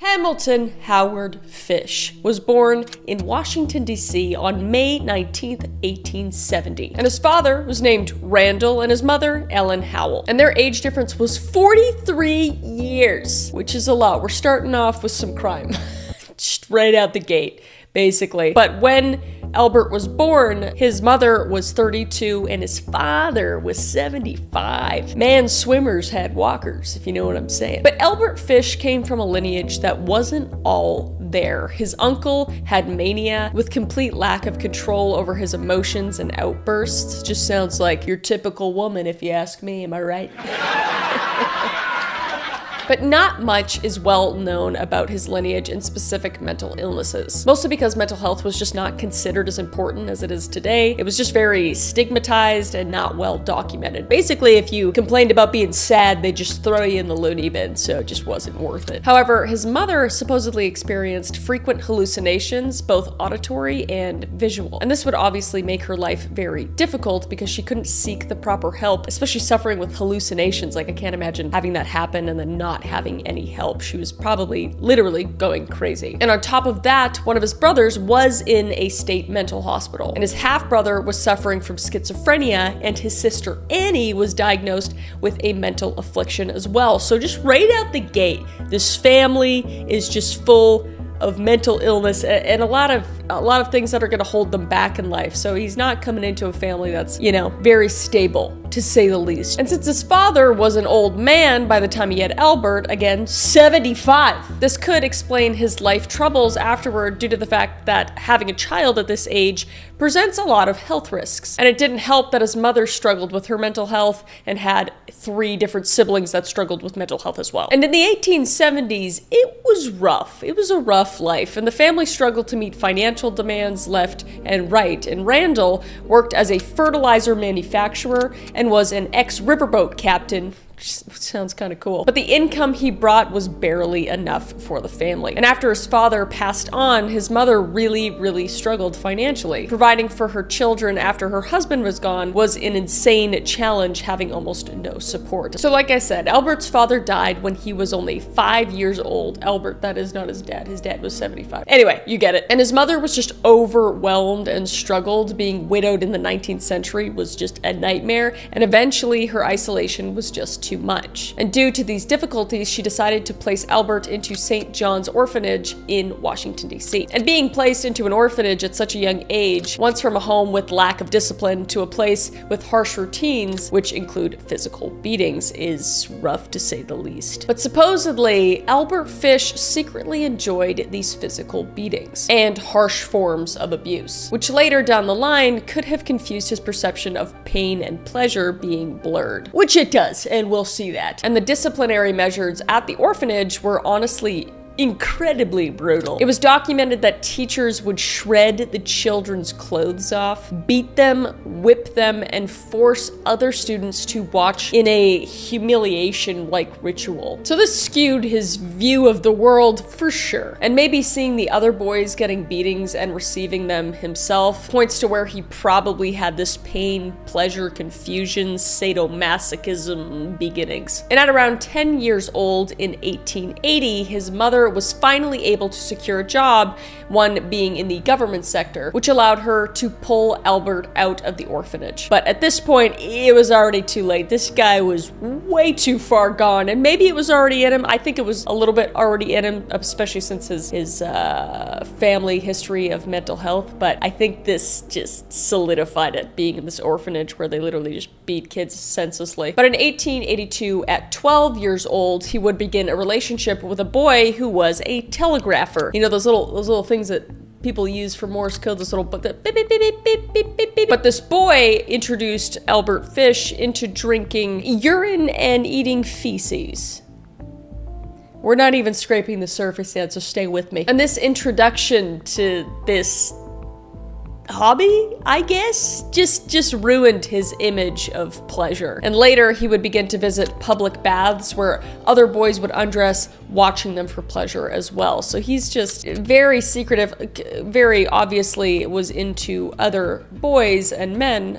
Hamilton Howard Fish was born in Washington, D.C. on May 19, 1870. And his father was named Randall and his mother, Ellen Howell. And their age difference was 43 years, which is a lot. We're starting off with some crime. Just right out the gate, basically. But when Albert was born, his mother was 32 and his father was 75. Man, swimmers had walkers, if you know what I'm saying. But Albert Fish came from a lineage that wasn't all there. His uncle had mania with complete lack of control over his emotions and outbursts. Just sounds like your typical woman, if you ask me, am I right? But not much is well known about his lineage and specific mental illnesses. Mostly because mental health was just not considered as important as it is today. It was just very stigmatized and not well documented. Basically, if you complained about being sad, they just throw you in the loony bin, so it just wasn't worth it. However, his mother supposedly experienced frequent hallucinations, both auditory and visual. And this would obviously make her life very difficult because she couldn't seek the proper help, especially suffering with hallucinations. Like, I can't imagine having that happen and then not having any help. She was probably literally going crazy. And on top of that, one of his brothers was in a state mental hospital, and his half-brother was suffering from schizophrenia, and his sister Annie was diagnosed with a mental affliction as well. So just right out the gate, this family is just full of mental illness and a lot of things that are going to hold them back in life. So he's not coming into a family that's, very stable, to say the least. And since his father was an old man by the time he had Albert, again, 75, this could explain his life troubles afterward due to the fact that having a child at this age presents a lot of health risks. And it didn't help that his mother struggled with her mental health and had 3 different siblings that struggled with mental health as well. And in the 1870s, it was rough. It was a rough life, and the family struggled to meet financial demands left and right. And Randall worked as a fertilizer manufacturer and was an ex-riverboat captain. Sounds kind of cool. But the income he brought was barely enough for the family. And after his father passed on, his mother really struggled financially. Providing for her children after her husband was gone was an insane challenge, having almost no support. So like I said, Albert's father died when he was only 5 years old. Albert, that is not his dad. His dad was 75. Anyway, you get it. And his mother was just overwhelmed and struggled. Being widowed in the 19th century was just a nightmare. And eventually her isolation was just too much. And due to these difficulties, she decided to place Albert into St. John's Orphanage in Washington, D.C. And being placed into an orphanage at such a young age, once from a home with lack of discipline to a place with harsh routines, which include physical beatings, is rough to say the least. But supposedly, Albert Fish secretly enjoyed these physical beatings and harsh forms of abuse, which later down the line could have confused his perception of pain and pleasure being blurred. Which it does, and we'll see that. And the disciplinary measures at the orphanage were honestly incredibly brutal. It was documented that teachers would shred the children's clothes off, beat them, whip them, and force other students to watch in a humiliation-like ritual. So this skewed his view of the world for sure. And maybe seeing the other boys getting beatings and receiving them himself points to where he probably had this pain, pleasure, confusion, sadomasochism beginnings. And at around 10 years old in 1880, his mother was finally able to secure a job, one being in the government sector, which allowed her to pull Albert out of the orphanage. But at this point, it was already too late. This guy was way too far gone, and maybe it was already in him. I think it was a little bit already in him, especially since his family history of mental health. But I think this just solidified it, being in this orphanage where they literally just beat kids senselessly. But in 1882, at 12 years old, he would begin a relationship with a boy who was a telegrapher. You know, those little things that people use for Morse code, this little beep, beep, beep, beep, beep, beep, beep, beep. But this boy introduced Albert Fish into drinking urine and eating feces. We're not even scraping the surface yet, so stay with me. And this introduction to this hobby, I guess, just ruined his image of pleasure. And later he would begin to visit public baths where other boys would undress, watching them for pleasure as well. So he's just very secretive, very obviously was into other boys and men,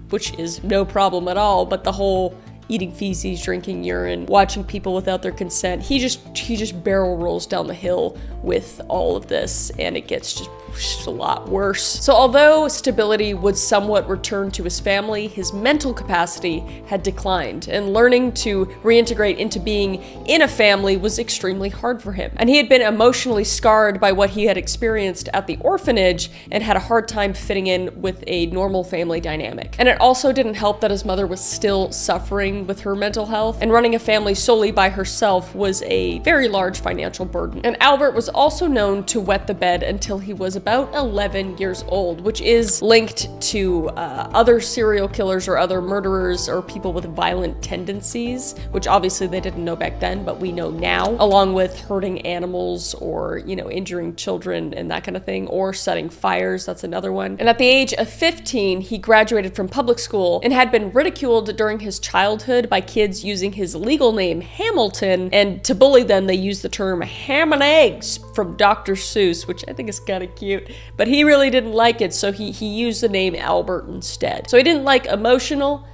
which is no problem at all. But the whole eating feces, drinking urine, watching people without their consent. He just barrel rolls down the hill with all of this, and it gets just a lot worse. So although stability would somewhat return to his family, his mental capacity had declined, and learning to reintegrate into being in a family was extremely hard for him. And he had been emotionally scarred by what he had experienced at the orphanage and had a hard time fitting in with a normal family dynamic. And it also didn't help that his mother was still suffering with her mental health, and running a family solely by herself was a very large financial burden. And Albert was also known to wet the bed until he was about 11 years old, which is linked to other serial killers or other murderers or people with violent tendencies, which obviously they didn't know back then, but we know now, along with hurting animals or, injuring children and that kind of thing, or setting fires. That's another one. And at the age of 15, he graduated from public school and had been ridiculed during his childhood by kids using his legal name Hamilton, and to bully them, they used the term ham and eggs from Dr. Seuss, which I think is kind of cute, but he really didn't like it, so he used the name Albert instead. So he didn't like emotional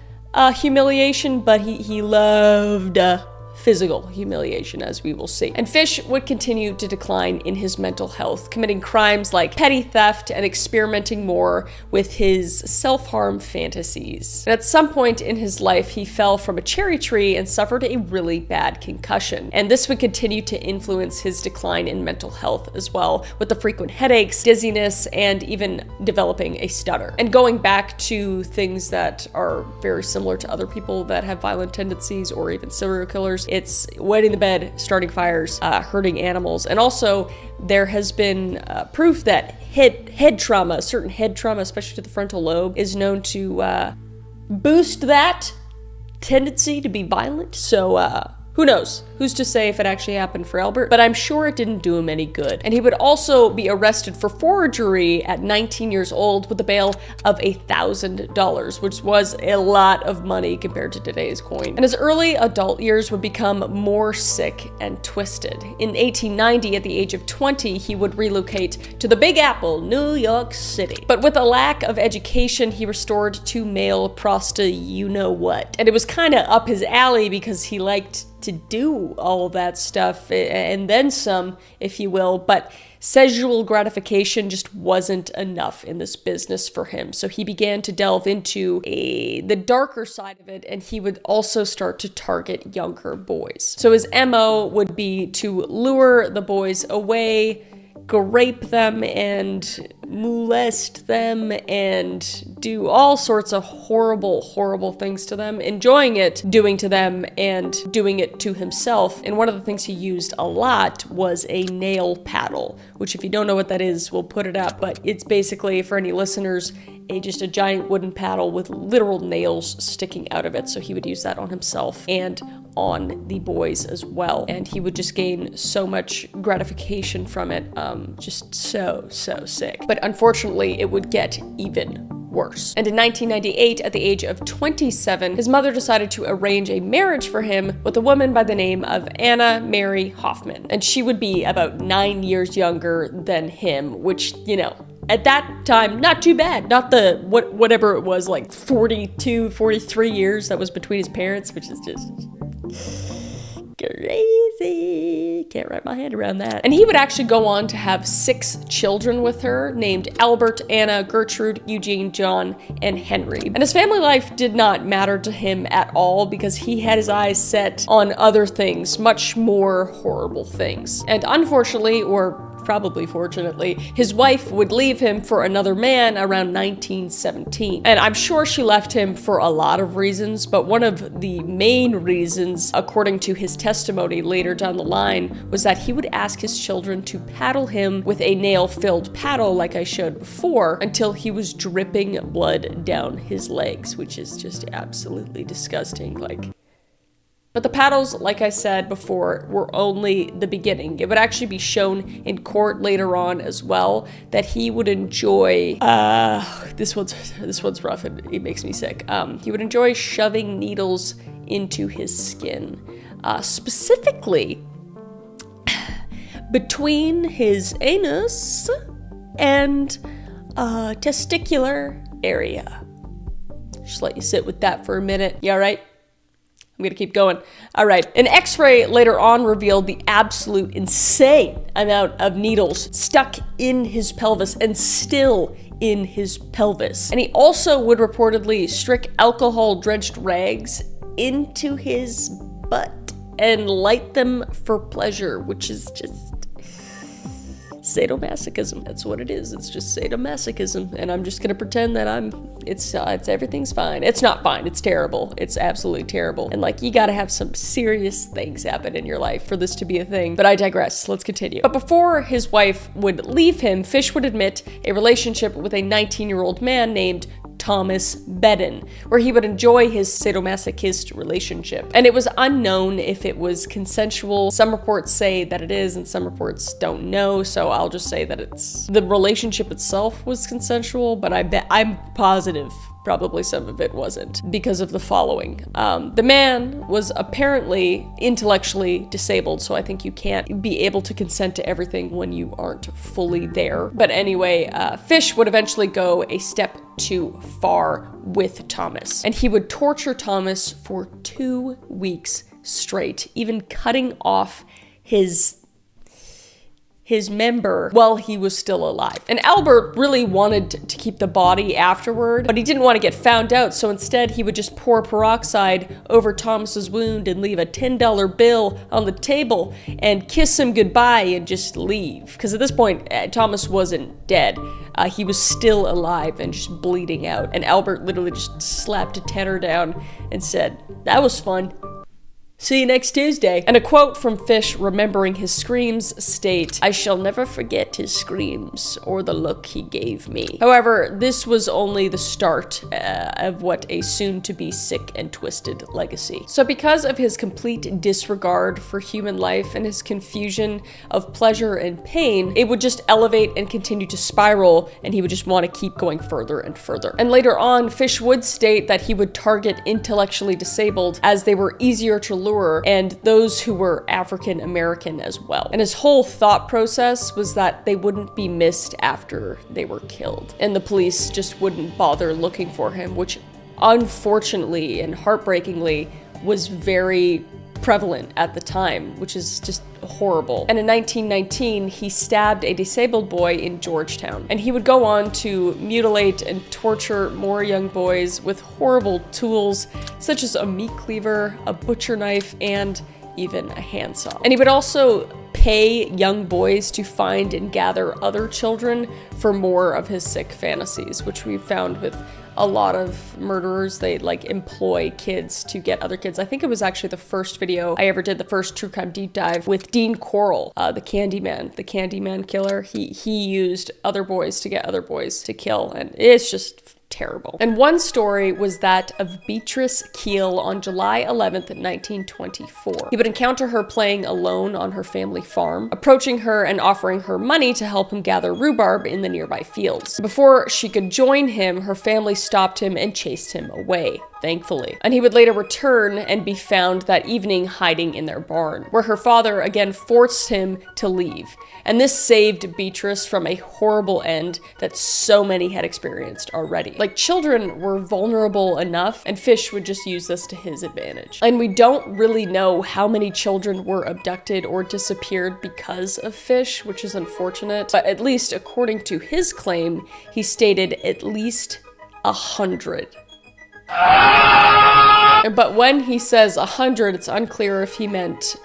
humiliation, but he loved physical humiliation, as we will see. And Fish would continue to decline in his mental health, committing crimes like petty theft and experimenting more with his self-harm fantasies. And at some point in his life, he fell from a cherry tree and suffered a really bad concussion. And this would continue to influence his decline in mental health as well, with the frequent headaches, dizziness, and even developing a stutter. And going back to things that are very similar to other people that have violent tendencies or even serial killers, it's wetting the bed, starting fires, hurting animals. And also there has been proof that head trauma, certain head trauma, especially to the frontal lobe, is known to boost that tendency to be violent. So who knows? Who's to say if it actually happened for Albert? But I'm sure it didn't do him any good. And he would also be arrested for forgery at 19 years old with a bail of $1,000, which was a lot of money compared to today's coin. And his early adult years would become more sick and twisted. In 1890, at the age of 20, he would relocate to the Big Apple, New York City. But with a lack of education, he restored to male you-know-what. And it was kind of up his alley because he liked to do all that stuff and then some, if you will, but sexual gratification just wasn't enough in this business for him. So he began to delve into the darker side of it, and he would also start to target younger boys. So his MO would be to lure the boys away, grape them and molest them and do all sorts of horrible things to them, enjoying it, doing to them, and doing it to himself. And one of the things he used a lot was a nail paddle, which if you don't know what that is, we'll put it up, but it's basically, for any listeners, just a giant wooden paddle with literal nails sticking out of it. So he would use that on himself and on the boys as well. And he would just gain so much gratification from it. Just so sick. But unfortunately, it would get even worse. And in 1998, at the age of 27, his mother decided to arrange a marriage for him with a woman by the name of Anna Mary Hoffman. And she would be about 9 years younger than him, which, at that time, not too bad. Not the, whatever it was, like 42, 43 years that was between his parents, which is just crazy. Can't wrap my head around that. And he would actually go on to have 6 children with her, named Albert, Anna, Gertrude, Eugene, John, and Henry. And his family life did not matter to him at all because he had his eyes set on other things, much more horrible things. And unfortunately, or probably fortunately, his wife would leave him for another man around 1917. And I'm sure she left him for a lot of reasons, but one of the main reasons, according to his testimony later down the line, was that he would ask his children to paddle him with a nail-filled paddle like I showed before until he was dripping blood down his legs, which is just absolutely disgusting. But the paddles, like I said before, were only the beginning. It would actually be shown in court later on as well that he would enjoy, this one's rough, it makes me sick. He would enjoy shoving needles into his skin, specifically between his anus and testicular area. Just let you sit with that for a minute. You all right? I'm gonna keep going. All right. An x-ray later on revealed the absolute insane amount of needles stuck in his pelvis and still in his pelvis. And he also would reportedly stick alcohol-drenched rags into his butt and light them for pleasure, which is just sadomasochism. That's what it is. It's just sadomasochism. And I'm just gonna pretend that it's everything's fine. It's not fine. It's terrible. It's absolutely terrible. And like, you gotta have some serious things happen in your life for this to be a thing. But I digress. Let's continue. But before his wife would leave him, Fish would admit a relationship with a 19-year-old man named Thomas Bedden, where he would enjoy his sadomasochist relationship. And it was unknown if it was consensual. Some reports say that it is, and some reports don't know, so I'll just say that the relationship itself was consensual, but I'm positive probably some of it wasn't, because of the following. The man was apparently intellectually disabled, so I think you can't be able to consent to everything when you aren't fully there. But anyway, Fish would eventually go a step too far with Thomas, and he would torture Thomas for 2 weeks straight, even cutting off his member while he was still alive. And Albert really wanted to keep the body afterward, but he didn't want to get found out, so instead he would just pour peroxide over Thomas's wound and leave a $10 bill on the table and kiss him goodbye and just leave. Because at this point, Thomas wasn't dead. He was still alive and just bleeding out. And Albert literally just slapped a tenner down and said, "That was fun. See you next Tuesday." And a quote from Fish remembering his screams state, "I shall never forget his screams or the look he gave me." However, this was only the start of what a soon-to-be sick and twisted legacy. So because of his complete disregard for human life and his confusion of pleasure and pain, it would just elevate and continue to spiral, and he would just want to keep going further and further. And later on, Fish would state that he would target intellectually disabled as they were easier to lure, and those who were African American as well. And his whole thought process was that they wouldn't be missed after they were killed, and the police just wouldn't bother looking for him, which unfortunately and heartbreakingly was very prevalent at the time, which is just horrible. And in 1919, he stabbed a disabled boy in Georgetown. And he would go on to mutilate and torture more young boys with horrible tools, such as a meat cleaver, a butcher knife, and even a handsaw. And he would also pay young boys to find and gather other children for more of his sick fantasies, which we found with a lot of murderers. They like employ kids to get other kids. I think it was actually the first video I ever did, the first true crime deep dive with Dean Corll, the Candyman killer. He used other boys to get other boys to kill, and it's just terrible. And one story was that of Beatrice Keel on July 11th, 1924. He would encounter her playing alone on her family farm, approaching her and offering her money to help him gather rhubarb in the nearby fields. Before she could join him, her family stopped him and chased him away, thankfully. And he would later return and be found that evening hiding in their barn, where her father again forced him to leave. And this saved Beatrice from a horrible end that so many had experienced already. Like, children were vulnerable enough, and Fish would just use this to his advantage. And we don't really know how many children were abducted or disappeared because of Fish, which is unfortunate. But at least according to his claim, he stated at least 100. But when he says 100, it's unclear if he meant,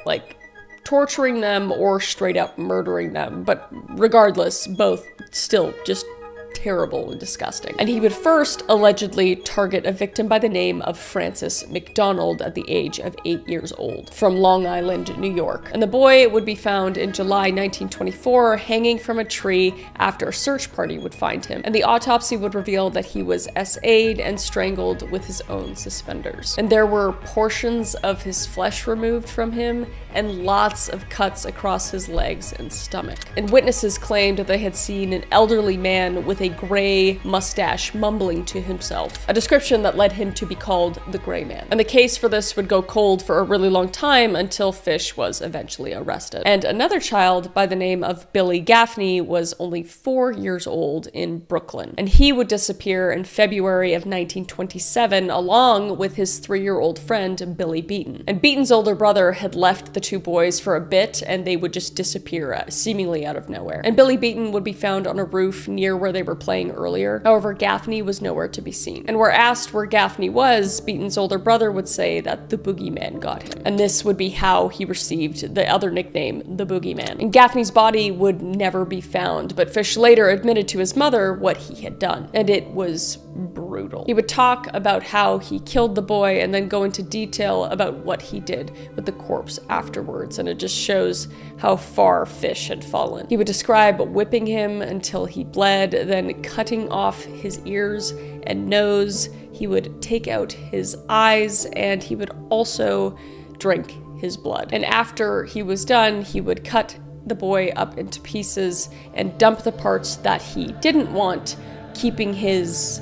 like torturing them or straight up murdering them. But regardless, both still just terrible and disgusting. And he would first allegedly target a victim by the name of Francis McDonald at the age of 8 years old from Long Island, New York. And the boy would be found in July 1924 hanging from a tree after a search party would find him. And the autopsy would reveal that he was SA'd and strangled with his own suspenders. And there were portions of his flesh removed from him and lots of cuts across his legs and stomach. And witnesses claimed that they had seen an elderly man with a gray mustache mumbling to himself, a description that led him to be called the Gray Man. And the case for this would go cold for a really long time until Fish was eventually arrested. And another child by the name of Billy Gaffney was only 4 years old in Brooklyn, and he would disappear in February of 1927 along with his 3-year-old friend Billy Beaton. And Beaton's older brother had left the two boys for a bit, and they would just disappear seemingly out of nowhere. And Billy Beaton would be found on a roof near where they were playing earlier. However, Gaffney was nowhere to be seen. And where asked where Gaffney was, Beaton's older brother would say that the boogeyman got him. And this would be how he received the other nickname, the boogeyman. And Gaffney's body would never be found, but Fish later admitted to his mother what he had done. And it was brutal. He would talk about how he killed the boy and then go into detail about what he did with the corpse afterwards, and it just shows how far Fish had fallen. He would describe whipping him until he bled, then cutting off his ears and nose. He would take out his eyes, and he would also drink his blood. And after he was done, he would cut the boy up into pieces and dump the parts that he didn't want, keeping his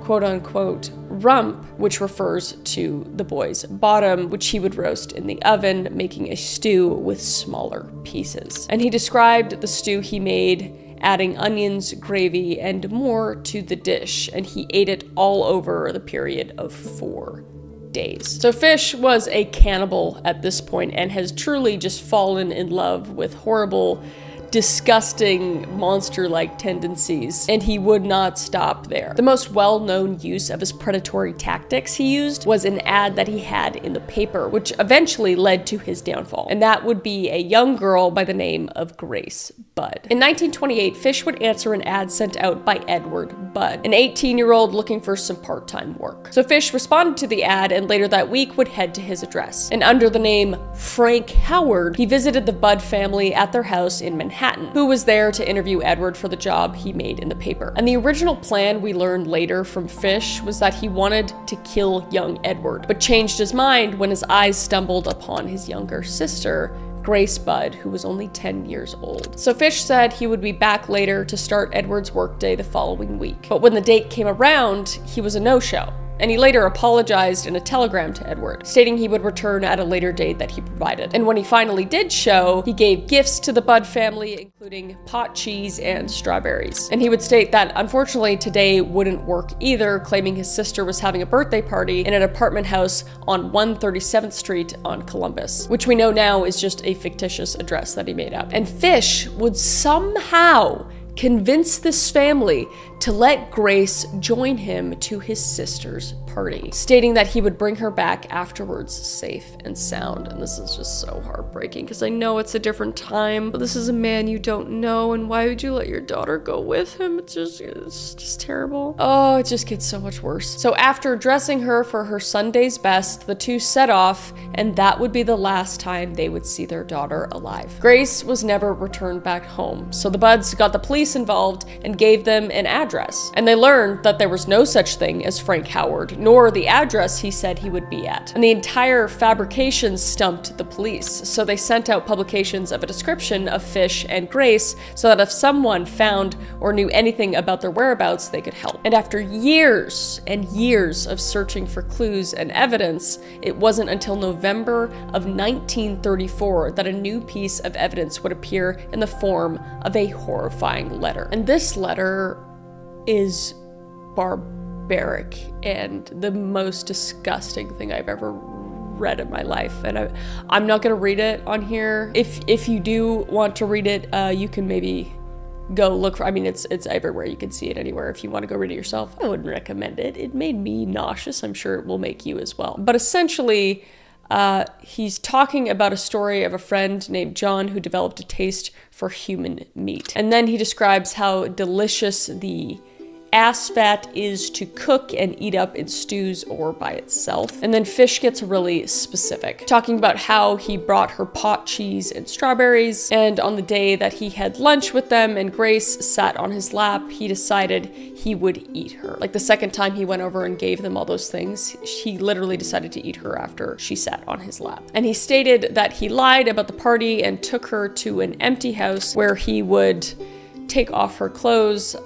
quote-unquote rump, which refers to the boy's bottom, which he would roast in the oven, making a stew with smaller pieces. And he described the stew he made, adding onions, gravy, and more to the dish, and he ate it all over the period of 4 days. So Fish was a cannibal at this point and has truly just fallen in love with horrible, disgusting, monster-like tendencies, and he would not stop there. The most well-known use of his predatory tactics he used was an ad that he had in the paper, which eventually led to his downfall, and that would be a young girl by the name of Grace Budd. In 1928, Fish would answer an ad sent out by Edward Budd, an 18-year-old looking for some part-time work. So Fish responded to the ad and later that week would head to his address. And under the name Frank Howard, he visited the Budd family at their house in Manhattan, who was there to interview Edward for the job he made in the paper. And the original plan, we learned later from Fish, was that he wanted to kill young Edward, but changed his mind when his eyes stumbled upon his younger sister, Grace Budd, who was only 10 years old. So Fish said he would be back later to start Edward's workday the following week. But when the date came around, he was a no-show. And he later apologized in a telegram to Edward, stating he would return at a later date that he provided. And when he finally did show, he gave gifts to the Budd family, including pot cheese and strawberries. And he would state that unfortunately today wouldn't work either, claiming his sister was having a birthday party in an apartment house on 137th Street on Columbus, which we know now is just a fictitious address that he made up. And Fish would somehow convince this family to let Grace join him to his sister's party, stating that he would bring her back afterwards safe and sound. And this is just so heartbreaking because I know it's a different time, but this is a man you don't know, and why would you let your daughter go with him? It's just terrible. Oh, it just gets so much worse. So after dressing her for her Sunday's best, the two set off, and that would be the last time they would see their daughter alive. Grace was never returned back home, so the Budds got the police involved and gave them an address. And they learned that there was no such thing as Frank Howard, nor the address he said he would be at. And the entire fabrication stumped the police, so they sent out publications of a description of Fish and Grace so that if someone found or knew anything about their whereabouts, they could help. And after years and years of searching for clues and evidence, it wasn't until November of 1934 that a new piece of evidence would appear in the form of a horrifying letter. And this letter is barbaric and the most disgusting thing I've ever read in my life. And I'm not gonna read it on here. If you do want to read it, you can maybe go look for, I mean, it's everywhere. You can see it anywhere. If you want to go read it yourself, I wouldn't recommend it. It made me nauseous. I'm sure it will make you as well. But essentially, he's talking about a story of a friend named John who developed a taste for human meat. And then he describes how delicious the ass fat is to cook and eat up in stews or by itself. And then Fish gets really specific, talking about how he brought her pot cheese and strawberries, and on the day that he had lunch with them and Grace sat on his lap, he decided he would eat her. Like the second time he went over and gave them all those things, he literally decided to eat her after she sat on his lap. And he stated that he lied about the party and took her to an empty house where he would take off her clothes,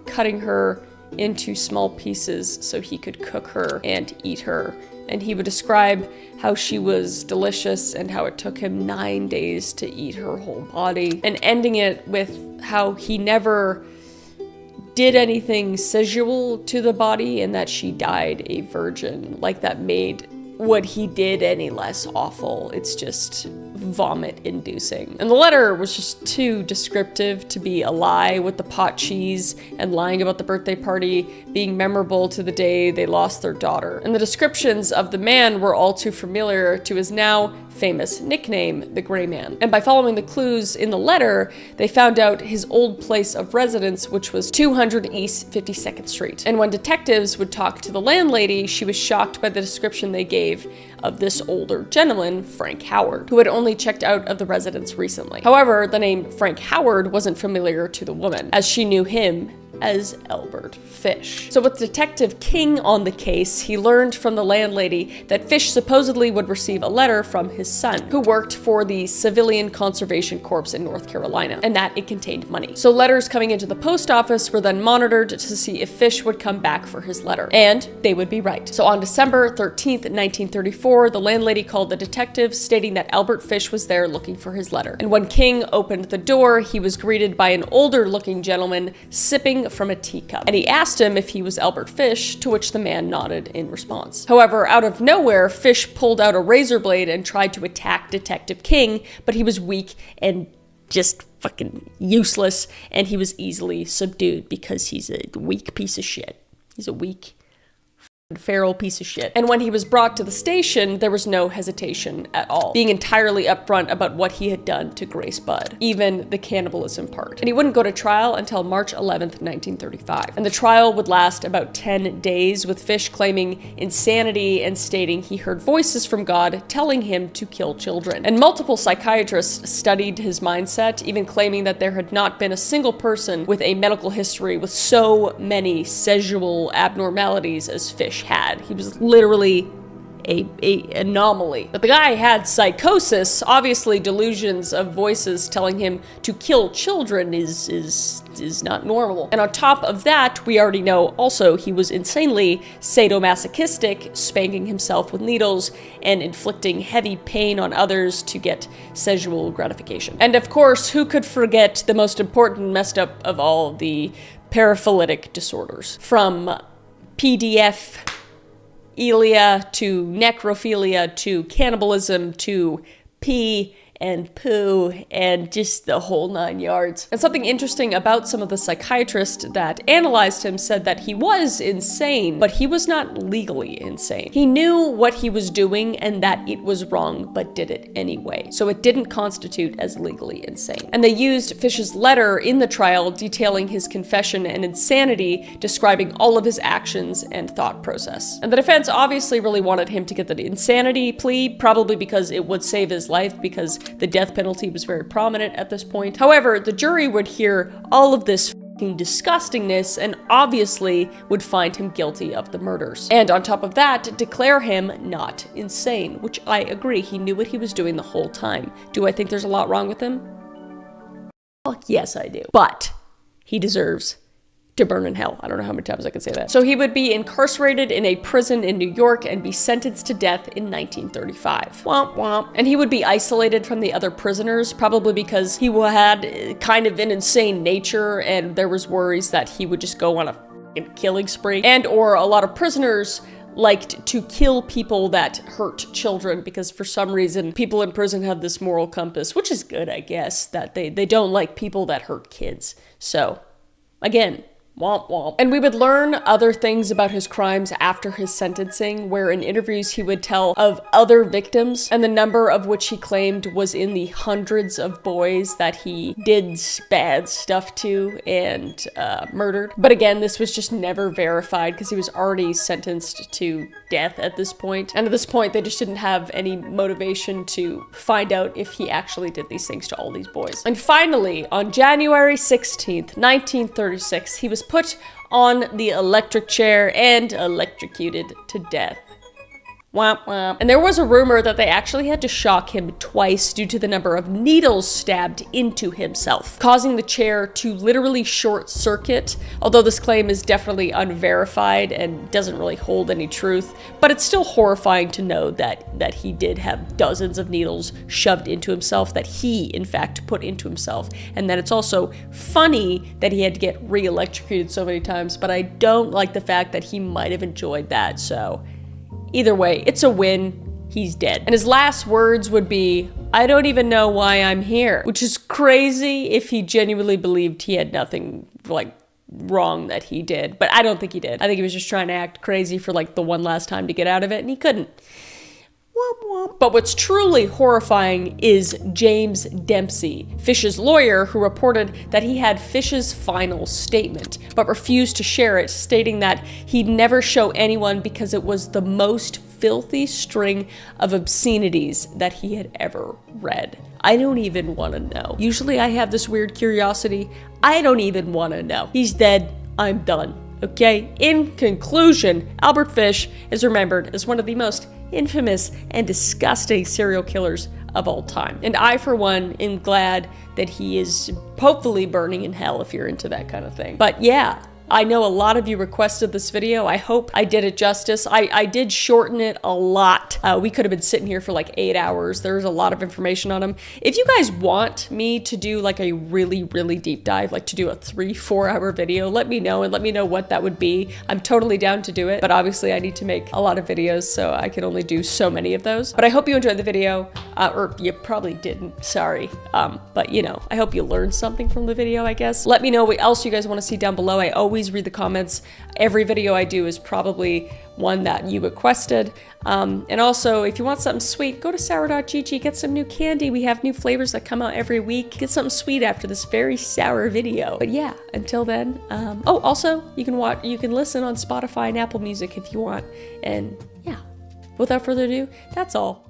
cutting her into small pieces so he could cook her and eat her. And he would describe how she was delicious and how it took him 9 days to eat her whole body, and ending it with how he never did anything sexual to the body and that she died a virgin. Like, that made what he did any less awful. It's just vomit-inducing. And the letter was just too descriptive to be a lie, with the pot cheese and lying about the birthday party being memorable to the day they lost their daughter. And the descriptions of the man were all too familiar to his now famous nickname, the Gray Man. And by following the clues in the letter, they found out his old place of residence, which was 200 East 52nd Street. And when detectives would talk to the landlady, she was shocked by the description they gave of this older gentleman, Frank Howard, who had only checked out of the residence recently. However, the name Frank Howard wasn't familiar to the woman, as she knew him as Albert Fish. So with Detective King on the case, he learned from the landlady that Fish supposedly would receive a letter from his son, who worked for the Civilian Conservation Corps in North Carolina, and that it contained money. So letters coming into the post office were then monitored to see if Fish would come back for his letter, and they would be right. So on December 13th, 1934, the landlady called the detective, stating that Albert Fish was there looking for his letter. And when King opened the door, he was greeted by an older-looking gentleman sipping from a teacup, and he asked him if he was Albert Fish, to which the man nodded in response. However, out of nowhere, Fish pulled out a razor blade and tried to attack Detective King, but he was weak and just fucking useless, and he was easily subdued because he's a weak piece of shit. He's a weak, feral piece of shit. And when he was brought to the station, there was no hesitation at all, being entirely upfront about what he had done to Grace Budd, even the cannibalism part. And he wouldn't go to trial until March 11th, 1935. And the trial would last about 10 days, with Fish claiming insanity and stating he heard voices from God telling him to kill children. And multiple psychiatrists studied his mindset, even claiming that there had not been a single person with a medical history with so many sexual abnormalities as Fish had. He was literally a anomaly. But the guy had psychosis. Obviously, delusions of voices telling him to kill children is not normal. And on top of that, we already know also he was insanely sadomasochistic, spanking himself with needles and inflicting heavy pain on others to get sexual gratification. And of course, who could forget the most important messed up of all, the paraphyletic disorders, from PDF, Elia, to necrophilia, to cannibalism, to pee and poo, and just the whole 9 yards. And something interesting about some of the psychiatrists that analyzed him said that he was insane, but he was not legally insane. He knew what he was doing and that it was wrong, but did it anyway. So it didn't constitute as legally insane. And they used Fish's letter in the trial detailing his confession and insanity, describing all of his actions and thought process. And the defense obviously really wanted him to get the insanity plea, probably because it would save his life, because the death penalty was very prominent at this point. However, the jury would hear all of this fucking disgustingness and obviously would find him guilty of the murders. And on top of that, declare him not insane, which I agree, he knew what he was doing the whole time. Do I think there's a lot wrong with him? Fuck yes, I do. But he deserves to burn in hell. I don't know how many times I can say that. So he would be incarcerated in a prison in New York and be sentenced to death in 1935. Womp womp. And he would be isolated from the other prisoners, probably because he had kind of an insane nature and there was worries that he would just go on a killing spree. And or a lot of prisoners liked to kill people that hurt children, because for some reason people in prison have this moral compass, which is good, I guess, that they don't like people that hurt kids. So again, womp womp. And we would learn other things about his crimes after his sentencing, where in interviews he would tell of other victims, and the number of which he claimed was in the hundreds of boys that he did bad stuff to and murdered. But again, this was just never verified because he was already sentenced to death at this point. And at this point, they just didn't have any motivation to find out if he actually did these things to all these boys. And finally, on January 16th, 1936, he was put on the electric chair and electrocuted to death. Womp womp. And there was a rumor that they actually had to shock him twice due to the number of needles stabbed into himself, causing the chair to literally short circuit, although this claim is definitely unverified and doesn't really hold any truth. But it's still horrifying to know that he did have dozens of needles shoved into himself that he, in fact, put into himself. And then it's also funny that he had to get re-electrocuted so many times, but I don't like the fact that he might have enjoyed that, so either way, it's a win. He's dead. And his last words would be, "I don't even know why I'm here," which is crazy if he genuinely believed he had nothing, like, wrong that he did. But I don't think he did. I think he was just trying to act crazy for, like, the one last time to get out of it, and he couldn't. Womp womp. But what's truly horrifying is James Dempsey, Fish's lawyer, who reported that he had Fish's final statement, but refused to share it, stating that he'd never show anyone because it was the most filthy string of obscenities that he had ever read. I don't even want to know. Usually I have this weird curiosity. I don't even want to know. He's dead. I'm done. Okay? In conclusion, Albert Fish is remembered as one of the most infamous and disgusting serial killers of all time. And I, for one, am glad that he is hopefully burning in hell if you're into that kind of thing. But yeah, I know a lot of you requested this video. I hope I did it justice. I did shorten it a lot. We could have been sitting here for like 8 hours. There's a lot of information on him. If you guys want me to do like a really, really deep dive, like to do a 3-4 hour video, let me know and let me know what that would be. I'm totally down to do it, but obviously I need to make a lot of videos, so I can only do so many of those. But I hope you enjoyed the video, or you probably didn't, sorry. But you know, I hope you learned something from the video, I guess. Let me know what else you guys want to see down below. I always read the comments. Every video I do is probably one that you requested. And also, if you want something sweet, go to sour.gg, get some new candy. We have new flavors that come out every week. Get something sweet after this very sour video. But yeah, until then, oh, also, you can listen on Spotify and Apple Music if you want. And yeah, without further ado, that's all.